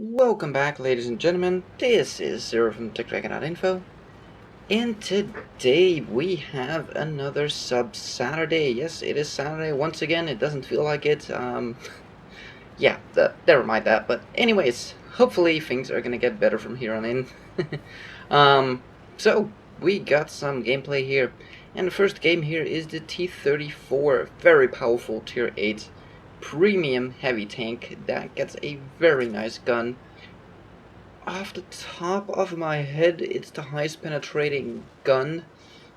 Welcome back, ladies and gentlemen. This is Zero from TechDragon.info, and today we have another sub Saturday. Yes, it is Saturday once again. It doesn't feel like it. Yeah, never mind that. But anyways, hopefully things are gonna get better from here on in. So we got some gameplay here, and the first game here is the T-34, very powerful Tier 8 premium heavy tank that gets a very nice gun. Off the top of my head, it's the highest penetrating gun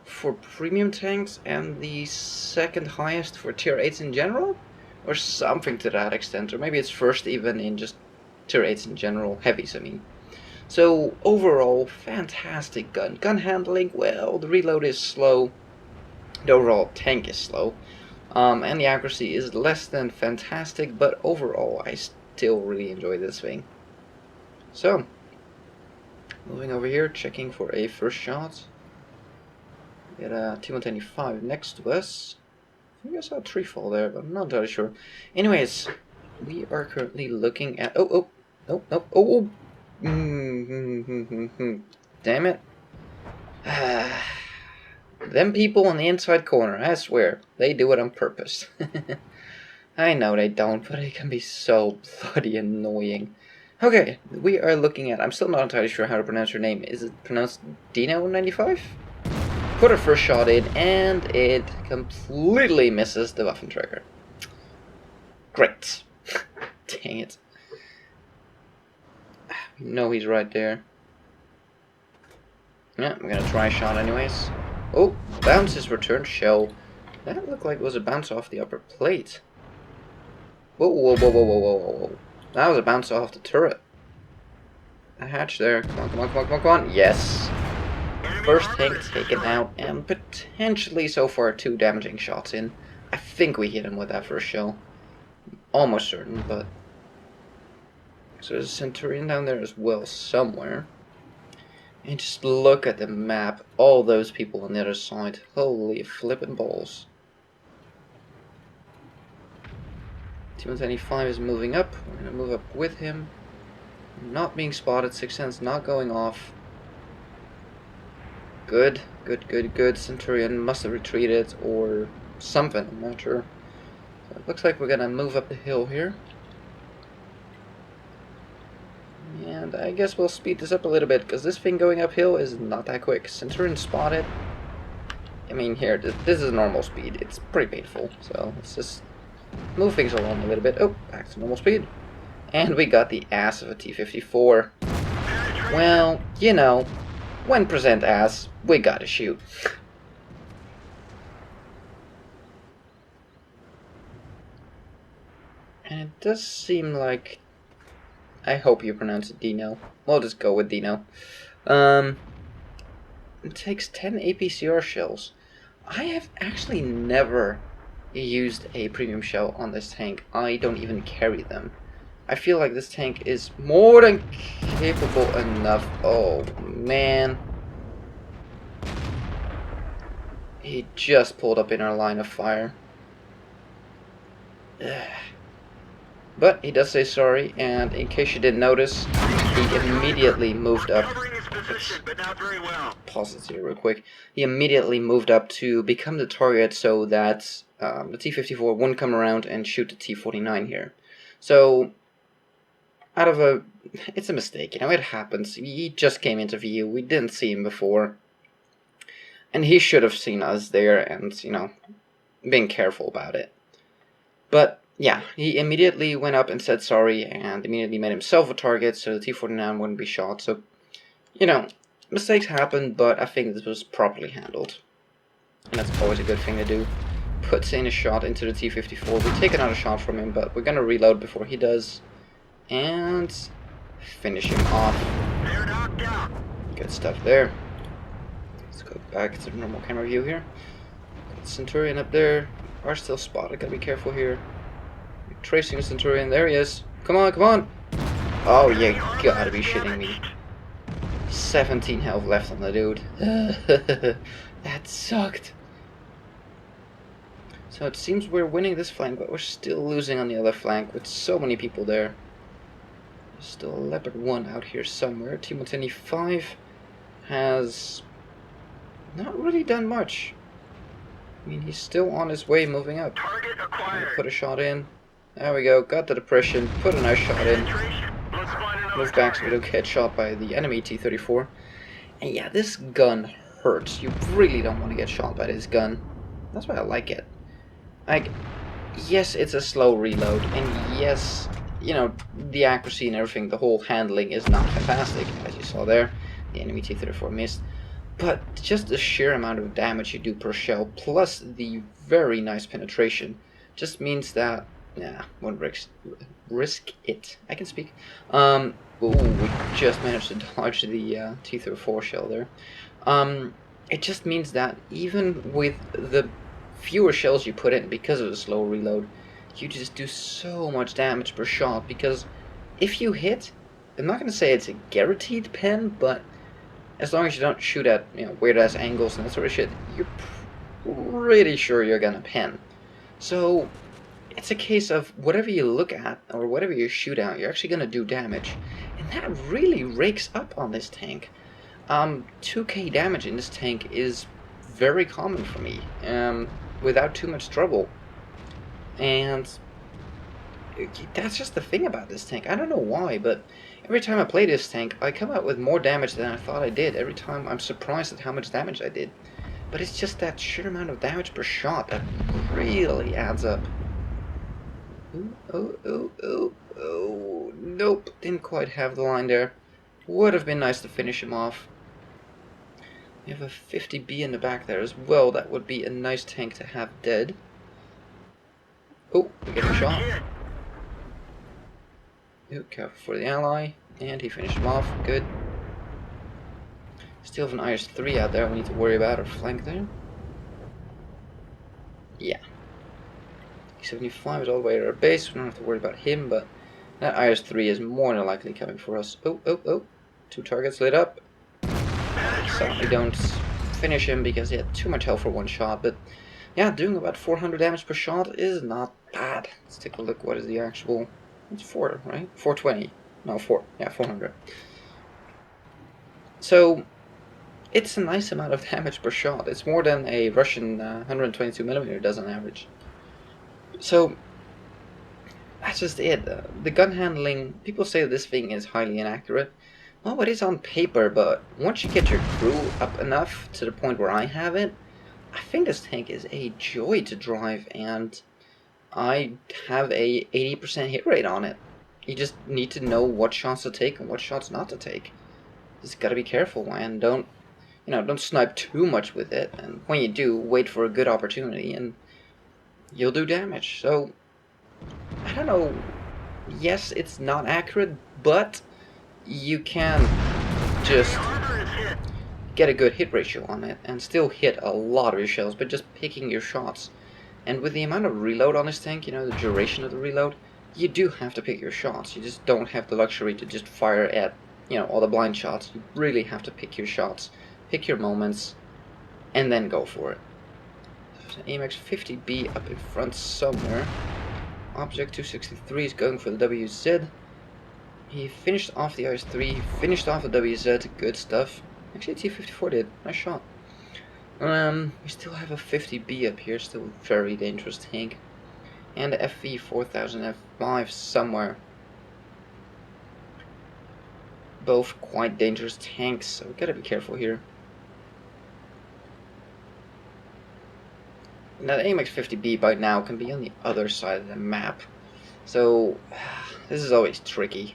for premium tanks and the second highest for tier 8s in general, or something to that extent, or maybe it's first even in just tier 8s in general, heavies I mean. So overall, fantastic gun. Gun handling, well, the reload is slow, the overall tank is slow, and the accuracy is less than fantastic, but overall I still really enjoy this thing. So, moving over here, checking for a first shot. We got a T-125 next to us. I think I saw a tree fall there, but I'm not entirely sure. Anyways, we are currently looking at... Oh! Damn it. Them people in the inside corner, I swear, they do it on purpose. I know they don't, but it can be so bloody annoying. Okay, we are looking at... I'm still not entirely sure how to pronounce your name. Is it pronounced Dino95? Put our first shot in, and it completely misses the Waffenträger. Great. Dang it. We know he's right there. Yeah, I'm gonna try a shot anyways. Oh, bounce is returned shell. That looked like it was a bounce off the upper plate. Whoa. That was a bounce off the turret. A hatch there. Come on. Yes. First tank taken out, and potentially so far 2 damaging shots in. I think we hit him with that first shell. Almost certain, but... So there's a Centurion down there as well, somewhere. And just look at the map. All those people on the other side. Holy flippin' balls. T-125 is moving up. We're going to move up with him. Not being spotted. 6 Sense not going off. Good. Centurion must have retreated or something. I'm not sure. So it looks like we're going to move up the hill here. And I guess we'll speed this up a little bit, because this thing going uphill is not that quick. Centurion spotted. I mean, here, this is normal speed. It's pretty painful. So let's just move things along a little bit. Oh, back to normal speed. And we got the ass of a T-54. Well, you know, when present ass, we gotta shoot. And it does seem like... I hope you pronounce it Dino. We'll just go with Dino. It takes 10 APCR shells. I have actually never used a premium shell on this tank. I don't even carry them. I feel like this tank is more than capable enough. Oh, man. He just pulled up in our line of fire. Ugh. But he does say sorry, and in case you didn't notice, he immediately moved up. Pause this here real quick. He immediately moved up to become the target so that the T-54 wouldn't come around and shoot the T-49 here. So, it's a mistake, you know, it happens. He just came into view, we didn't see him before. And he should have seen us there and, you know, being careful about it. But, yeah, he immediately went up and said sorry, and immediately made himself a target, so the T-49 wouldn't be shot. So, you know, mistakes happen, but I think this was properly handled. And that's always a good thing to do. Puts in a shot into the T-54. We take another shot from him, but we're gonna reload before he does. And finish him off. Good stuff there. Let's go back to the normal camera view here. Got Centurion up there. Are still spotted, gotta be careful here. Tracing a Centurion, there he is. Come on. Oh, you gotta be shitting me. 17 health left on the dude. That sucked. So it seems we're winning this flank, but we're still losing on the other flank with so many people there. There's still a Leopard 1 out here somewhere. T-125 has not really done much. I mean, he's still on his way moving up. Target acquired. Put a shot in. There we go. Got the depression. Put a nice shot in. Let's find another Move back so we target. don't get shot by the enemy T-34. And yeah, this gun hurts. You really don't want to get shot by this gun. That's why I like it. Like, yes, it's a slow reload, and yes, you know, the accuracy and everything, the whole handling is not fantastic, as you saw there. The enemy T-34 missed. But just the sheer amount of damage you do per shell, plus the very nice penetration, just means that, yeah, won't risk it. I can speak. Ooh, we just managed to dodge the T-34 shell there. It just means that even with the fewer shells you put in because of the slow reload, you just do so much damage per shot, because if you hit, I'm not going to say it's a guaranteed pen, but as long as you don't shoot at, you know, weird ass angles and that sort of shit, you're pretty sure you're gonna pen. So it's a case of whatever you look at or whatever you shoot at, you're actually gonna do damage, and that really rakes up on this tank. 2k damage in this tank is very common for me, without too much trouble, and that's just the thing about this tank. I don't know why, but every time I play this tank, I come out with more damage than I thought I did. Every time I'm surprised at how much damage I did. But it's just that sheer amount of damage per shot that really adds up. Oh, nope, didn't quite have the line there. Would have been nice to finish him off. We have a 50B in the back there as well. That would be a nice tank to have dead. Oh, we get a shot. Ooh, careful for the ally, and he finished him off. Good. Still have an IS-3 out there we need to worry about, or flank there. Yeah. E-75 is all the way to our base, we don't have to worry about him, but that IS-3 is more than likely coming for us. Oh. 2 targets lit up. Sadly don't finish him because he had too much health for one shot, but yeah, doing about 400 damage per shot is not bad. Let's take a look, what is the actual... It's 4, right? 420. No, 4. Yeah, 400. So, it's a nice amount of damage per shot. It's more than a Russian 122mm does on average. So, that's just it. The gun handling, people say this thing is highly inaccurate. Well, it is on paper, but once you get your crew up enough to the point where I have it, I think this tank is a joy to drive, and I have a 80% hit rate on it. You just need to know what shots to take and what shots not to take. Just gotta be careful, and don't snipe too much with it. And when you do, wait for a good opportunity, and you'll do damage. So, I don't know. Yes, it's not accurate, but you can just get a good hit ratio on it and still hit a lot of your shells, but just picking your shots. And with the amount of reload on this tank, you know, the duration of the reload, you do have to pick your shots. You just don't have the luxury to just fire at, you know, all the blind shots. You really have to pick your shots, pick your moments, and then go for it. There's an AMX 50B up in front somewhere. Object 263 is going for the WZ. He finished off the IS-3, finished off the WZ, good stuff. Actually, T-54 did, nice shot. We still have a 50B up here, still a very dangerous tank. And a FV 4000 F5 somewhere. Both quite dangerous tanks, so we gotta be careful here. And that AMX 50B by now can be on the other side of the map. So, this is always tricky.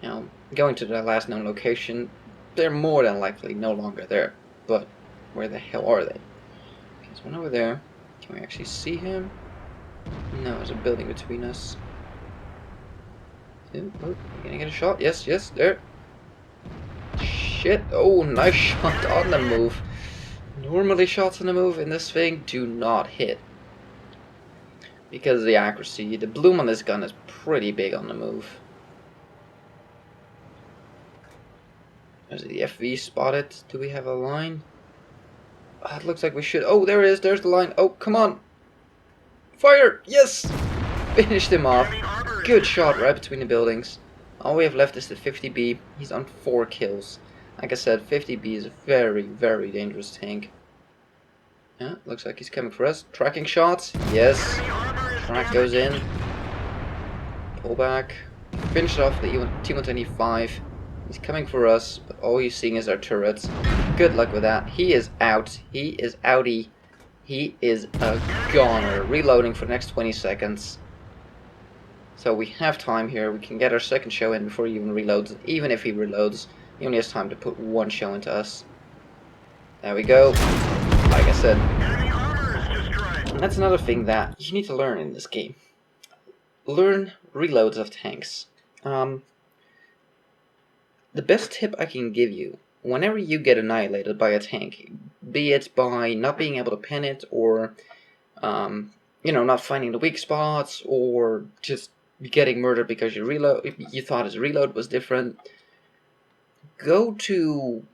You know, going to the last known location, they're more than likely no longer there. But where the hell are they? Okay, there's one over there. Can we actually see him? No, there's a building between us. Oh, we're gonna get a shot. Yes, there. Shit. Oh, nice shot on the move. Normally shots on the move in this thing do not hit. Because of the accuracy. The bloom on this gun is pretty big on the move. There's the FV spotted. Do we have a line? It looks like we should. Oh, there it is. There's the line. Oh, come on. Fire! Yes! Finished him off. Good shot right between the buildings. All we have left is the 50B. He's on 4 kills. Like I said, 50B is a very, very dangerous tank. Yeah, looks like he's coming for us. Tracking shots. Yes. Track goes in. Pull back. Finish off the T125. He's coming for us, but all you're seeing is our turrets. Good luck with that. He is out. He is outie. He is a goner. Reloading for the next 20 seconds. So we have time here. We can get our second shell in before he even reloads. Even if he reloads, he only has time to put one shell into us. There we go. Like I said. And that's another thing that you need to learn in this game. Learn reloads of tanks. The best tip I can give you, whenever you get annihilated by a tank, be it by not being able to pin it, or not finding the weak spots, or just getting murdered because you thought his reload was different, go to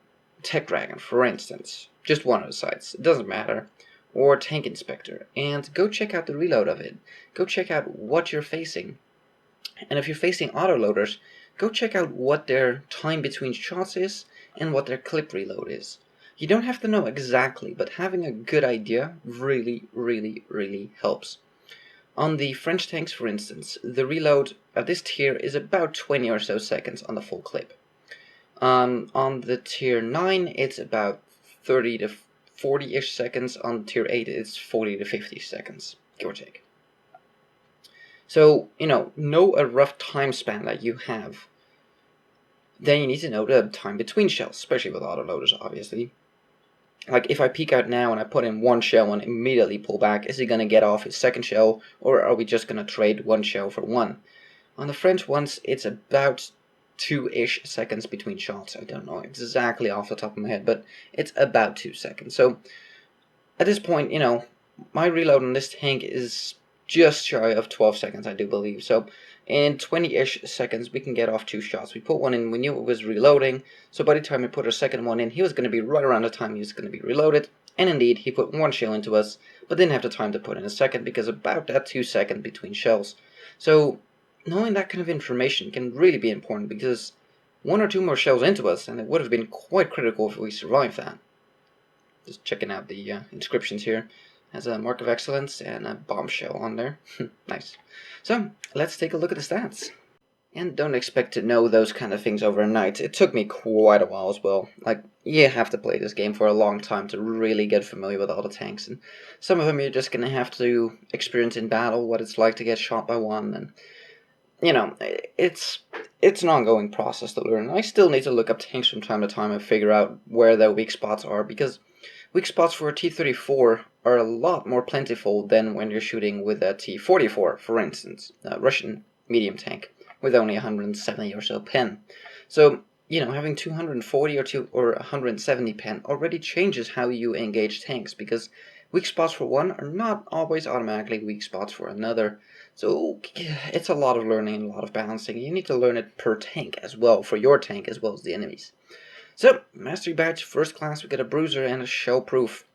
TechDragon, for instance, just one of the sites, it doesn't matter, or Tank Inspector, and go check out the reload of it. Go check out what you're facing. And if you're facing autoloaders, go check out what their time between shots is and what their clip reload is. You don't have to know exactly, but having a good idea really, really, really helps. On the French tanks, for instance, the reload at this tier is about 20 or so seconds on the full clip. On the tier 9, it's about 30 to 40-ish seconds. On tier 8, it's 40 to 50 seconds, give or take. So, know a rough time span that you have. Then you need to know the time between shells, especially with autoloaders, obviously. Like, if I peek out now and I put in one shell and immediately pull back, is he going to get off his second shell, or are we just going to trade one shell for one? On the French ones, it's about 2-ish seconds between shots. I don't know exactly off the top of my head, but it's about 2 seconds. So, at this point, my reload on this tank is just shy of 12 seconds, I do believe. So in 20-ish seconds, we can get off 2 shots. We put one in, we knew it was reloading, so by the time we put our second one in, he was going to be right around the time he was going to be reloaded. And indeed, he put one shell into us, but didn't have the time to put in a second, because about that 2 seconds between shells. So knowing that kind of information can really be important, because 1 or 2 more shells into us, and it would have been quite critical if we survived that. Just checking out the inscriptions here. Has a mark of excellence and a bombshell on there. Nice. So, let's take a look at the stats. And don't expect to know those kind of things overnight. It took me quite a while as well. Like, you have to play this game for a long time to really get familiar with all the tanks. And some of them you're just going to have to experience in battle, what it's like to get shot by one. And, it's an ongoing process to learn. I still need to look up tanks from time to time and figure out where their weak spots are, because weak spots for a T-34 are a lot more plentiful than when you're shooting with a T-44, for instance, a Russian medium tank, with only 170 or so pen. So, having 240 or 170 pen already changes how you engage tanks, because weak spots for one are not always automatically weak spots for another. So, it's a lot of learning and a lot of balancing. You need to learn it per tank as well, for your tank as well as the enemies. So, Mastery Badge, First Class, we get a Bruiser and a Shell Proof.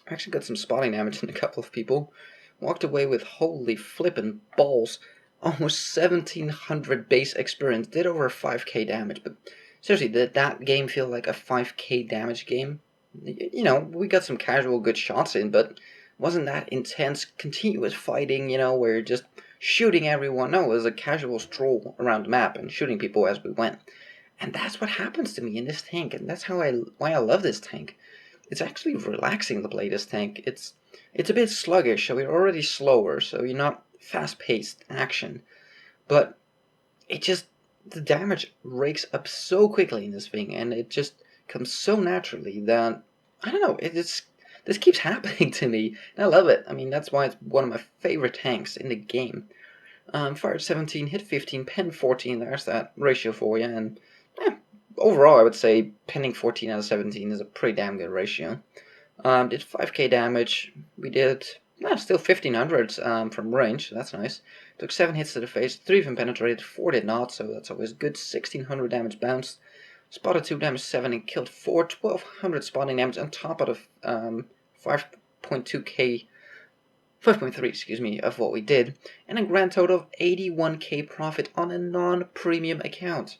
I actually got some spotting damage in a couple of people. Walked away with holy flippin' balls. Almost 1700 base experience. Did over 5k damage. But seriously, did that game feel like a 5k damage game? We got some casual good shots in, but wasn't that intense, continuous fighting, where you're just shooting everyone? No, it was a casual stroll around the map and shooting people as we went. And that's what happens to me in this tank, and that's why I love this tank. It's actually relaxing to play this tank. It's a bit sluggish, so you're already slower, so you're not fast-paced action. But the damage rakes up so quickly in this thing, and it just comes so naturally that, I don't know, this keeps happening to me, and I love it. I mean, that's why it's one of my favorite tanks in the game. Fired 17, hit 15, pen 14, there's that ratio for you, and overall, I would say penning 14 out of 17 is a pretty damn good ratio. Did 5k damage. We did still 1500 from range. That's nice. Took 7 hits to the face. 3 of them penetrated. 4 did not, so that's always good. 1600 damage bounced. Spotted 2 damage 7 and killed 4. 1200 spotting damage on top of the 5.2k 5.3, excuse me, of what we did, and a grand total of 81k profit on a non-premium account.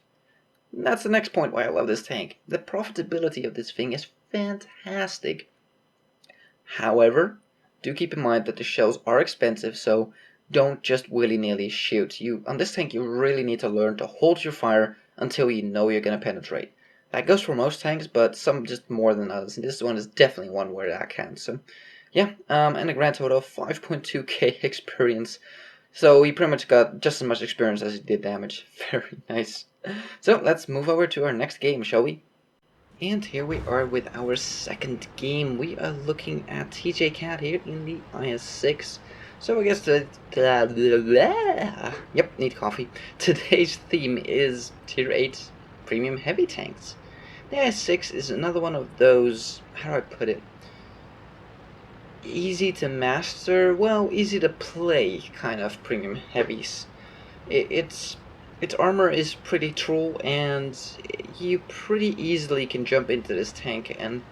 And that's the next point why I love this tank. The profitability of this thing is fantastic. However, do keep in mind that the shells are expensive, so don't just willy-nilly shoot. On this tank you really need to learn to hold your fire until you know you're going to penetrate. That goes for most tanks, but some just more than others, and this one is definitely one where that counts. So yeah, and a grand total of 5.2k experience. So he pretty much got just as much experience as he did damage. Very nice. So let's move over to our next game, shall we? And here we are with our second game. We are looking at TJ Cat here in the IS-6. So I guess yep, need coffee. Today's theme is Tier 8 Premium Heavy Tanks. The IS-6 is another one of those, how do I put it? Easy to master, well, easy to play kind of premium heavies. Its armor is pretty true, and you pretty easily can jump into this tank and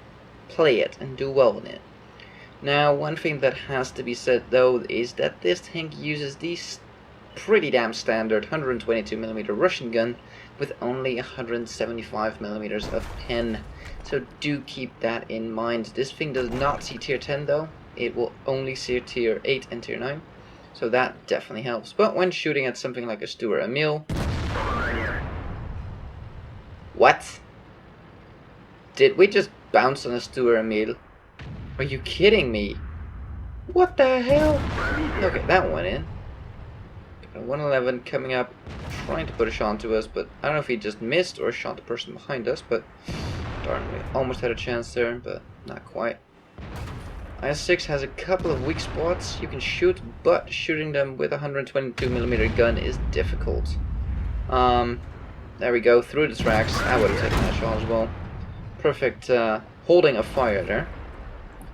play it and do well in it. Now, one thing that has to be said though is that this tank uses the pretty damn standard 122mm Russian gun with only 175mm of pen. So do keep that in mind. This thing does not see tier 10 though. It will only see tier 8 and tier 9. So that definitely helps. But when shooting at something like a Stuart Emil... What? Did we just bounce on a Stuart Emil? Are you kidding me? What the hell? Okay, that went in. 111 coming up, trying to put a shot onto us, but I don't know if he just missed or shot the person behind us, but darn, we almost had a chance there, but not quite. IS-6 has a couple of weak spots you can shoot, but shooting them with a 122mm gun is difficult. There we go, through the tracks. I would have taken that shot as well. Perfect holding of fire there,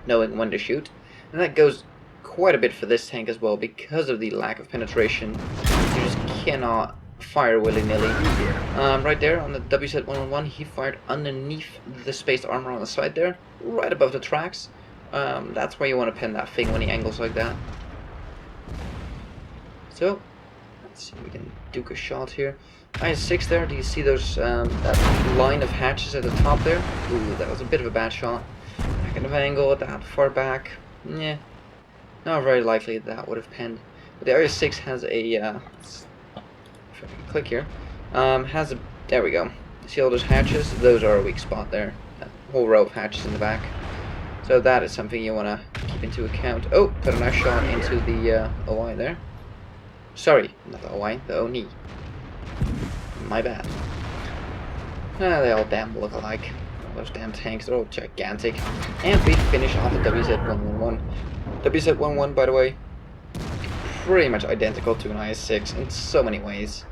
knowing when to shoot. And that goes quite a bit for this tank as well, because of the lack of penetration. You just cannot fire willy-nilly. Right there on the WZ-111, he fired underneath the spaced armor on the side there, right above the tracks. That's where you want to pen that thing when he angles like that. So, let's see if we can duke a shot here. IS-6 there, do you see those, that line of hatches at the top there? Ooh, that was a bit of a bad shot. That kind of angle, that far back, yeah. Not very likely that would have penned. But the IS-6 has a, if I can click here, has a, there we go. See all those hatches? Those are a weak spot there. That whole row of hatches in the back. So that is something you want to keep into account. Oh, put a nice shot into the OI there. Sorry, not the OI, the ONI. My bad. They all damn look alike. All those damn tanks, they're all gigantic. And we finish off the WZ-111. WZ-111, by the way, pretty much identical to an IS-6 in so many ways.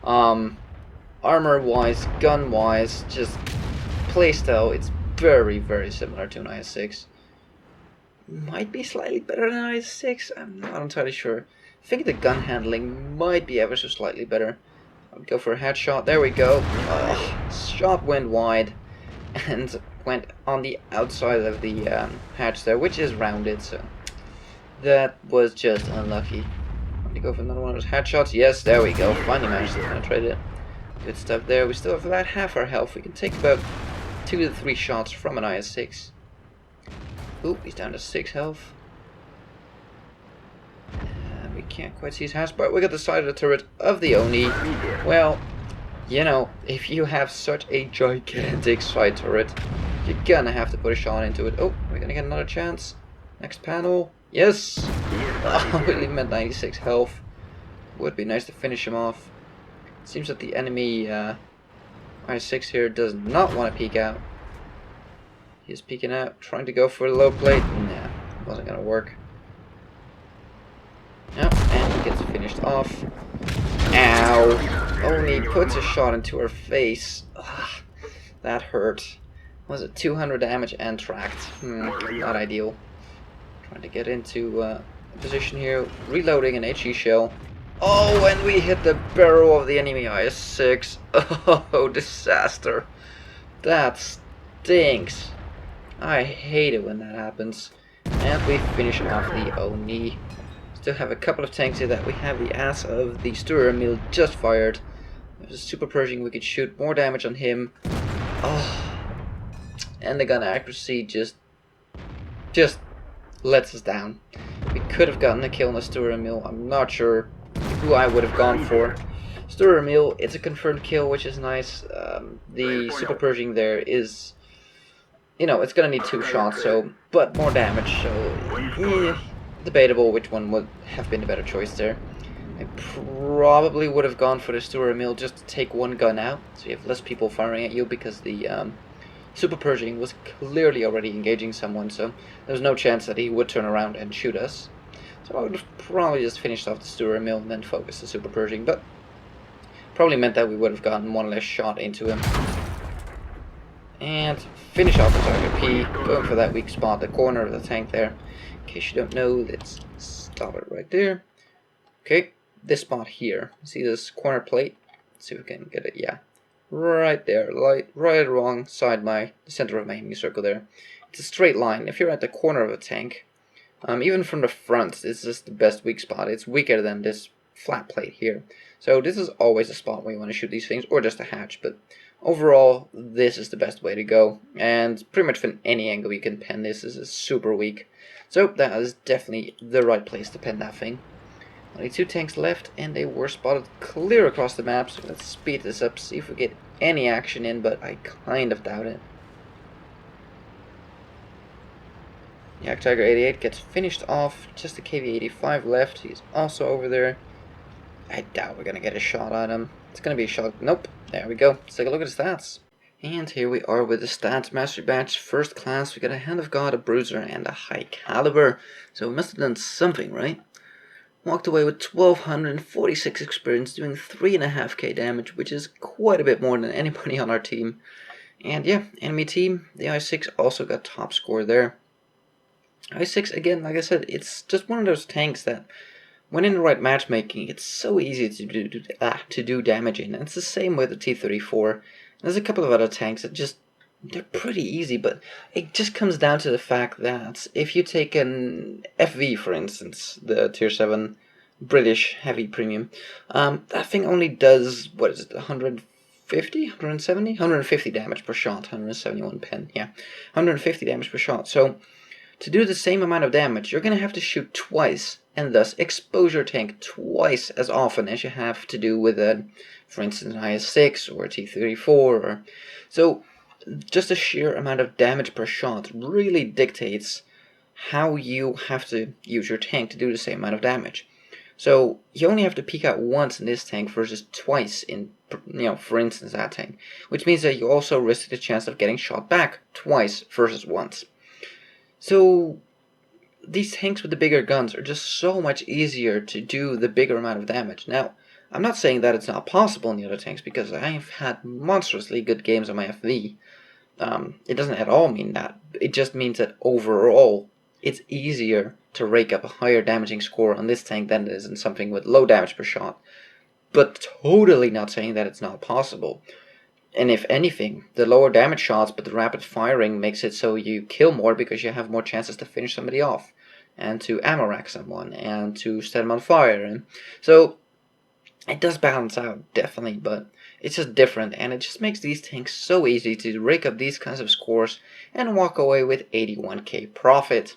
Armor-wise, gun-wise, just playstyle, it's very, very similar to an IS-6. Might be slightly better than an IS-6, I'm not entirely sure. I think the gun handling might be ever so slightly better. I would go for a headshot, there we go. Shot went wide and went on the outside of the hatch there, which is rounded, so that was just unlucky. Let me go for another one of those headshots. Yes, there we go, finally managed to penetrate it. Good stuff there. We still have about half our health. We can take about 2 to 3 shots from an IS-6. Oop, he's down to 6 health. And we can't quite see his hatch, but we got the side of the turret of the Oni. Well, you know, if you have such a gigantic side turret, you're gonna have to put a shot into it. Oh, we're gonna get another chance. Next panel. Yes! Oh, we leave him at 96 health. Would be nice to finish him off. Seems that the enemy IS-6 here does not want to peek out. He's peeking out, trying to go for a low plate. Nah, wasn't gonna work. Yep, and he gets finished off. Ow! Only puts a shot into her face. Ugh, that hurt. Was it 200 damage and tracked? Not ideal. Trying to get into a position here, reloading an HE shell. Oh, and we hit the barrel of the enemy IS-6. Oh, disaster. That stinks. I hate it when that happens. And we finish off the Oni. Still have a couple of tanks here that we have the ass of the Sturrer Mill just fired. There's a Super Pershing, we could shoot more damage on him. Oh, and the gun accuracy just lets us down. We could have gotten a kill on the Sturrer Mill. I'm not sure who I would have gone for. Sturrer Mill, it's a confirmed kill, which is nice. The Super Pershing there is, you know, it's gonna need 2 shots, so, but more damage, so debatable which one would have been the better choice there. I probably would have gone for the Sturrer Mill just to take 1 gun out, so you have less people firing at you, because the Super Pershing was clearly already engaging someone, so there's no chance that he would turn around and shoot us. So I would have probably just finished off the Sturrer Mill and then focused the Super Pershing, but probably meant that we would have gotten 1 less shot into him. And finish off the target P, going for that weak spot, the corner of the tank there. In case you don't know, let's stop it right there. Okay, this spot here. See this corner plate? Let's see if we can get it, yeah. Right there, right alongside the center of my aiming circle there. It's a straight line. If you're at the corner of a tank, even from the front, this is the best weak spot. It's weaker than this flat plate here. So this is always a spot where you want to shoot these things, or just a hatch, but overall, this is the best way to go. And pretty much from any angle you can pen this is super weak. So that is definitely the right place to pen that thing. Only 2 tanks left, and they were spotted clear across the map, so let's speed this up, see if we get any action in, but I kind of doubt it. Yak Tiger 88 gets finished off, just a KV-85 left, he's also over there. I doubt we're going to get a shot at him. It's going to be a shot. Nope, there we go. Let's take a look at the stats. And here we are with the stats. Mastery Badge, first class, we got a Hand of God, a Bruiser, and a High Caliber. So we must have done something, right? Walked away with 1246 experience, doing 3.5k damage, which is quite a bit more than anybody on our team. And yeah, enemy team, the i6 also got top score there. i6, again, like I said, it's just one of those tanks that, when in the right matchmaking, it's so easy to do damage in. And it's the same with the T-34. There's a couple of other tanks that they're pretty easy, but it just comes down to the fact that if you take an FV, for instance, the Tier 7 British heavy premium, that thing only does, what is it, 150, 170? 150 damage per shot, 171 pen, yeah, 150 damage per shot. So to do the same amount of damage, you're going to have to shoot twice, and thus expose your tank twice as often as you have to do with a, for instance, an IS-6 or a T-34. So just the sheer amount of damage per shot really dictates how you have to use your tank to do the same amount of damage. So you only have to peek out once in this tank versus twice in, for instance, that tank, which means that you also risk the chance of getting shot back twice versus once. So these tanks with the bigger guns are just so much easier to do the bigger amount of damage. Now, I'm not saying that it's not possible in the other tanks, because I've had monstrously good games on my FV. It doesn't at all mean that. It just means that overall, it's easier to rake up a higher damaging score on this tank than it is in something with low damage per shot. But totally not saying that it's not possible. And if anything, the lower damage shots but the rapid firing makes it so you kill more, because you have more chances to finish somebody off, and to ammo rack someone, and to set them on fire. And so it does balance out, definitely, but it's just different, and it just makes these tanks so easy to rake up these kinds of scores and walk away with 81k profit.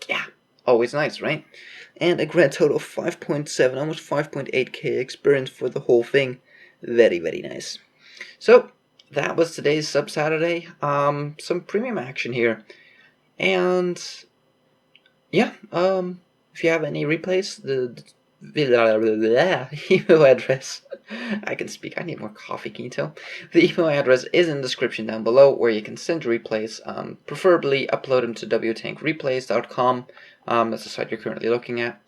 Yeah, always nice, right? And a grand total of 5.7, almost 5.8k experience for the whole thing. Very, very nice. So, that was today's Sub Saturday. Some premium action here. And, yeah, if you have any replays, the email address, I can speak, I need more coffee, can you tell? The email address is in the description down below, where you can send replays, preferably upload them to wtankreplays.com. That's the site you're currently looking at.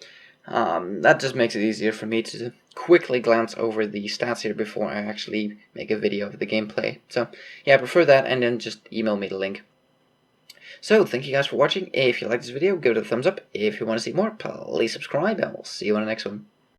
That just makes it easier for me to quickly glance over the stats here before I actually make a video of the gameplay. So, yeah, I prefer that, and then just email me the link. So, thank you guys for watching. If you like this video, give it a thumbs up. If you want to see more, please subscribe, and we'll see you on the next one.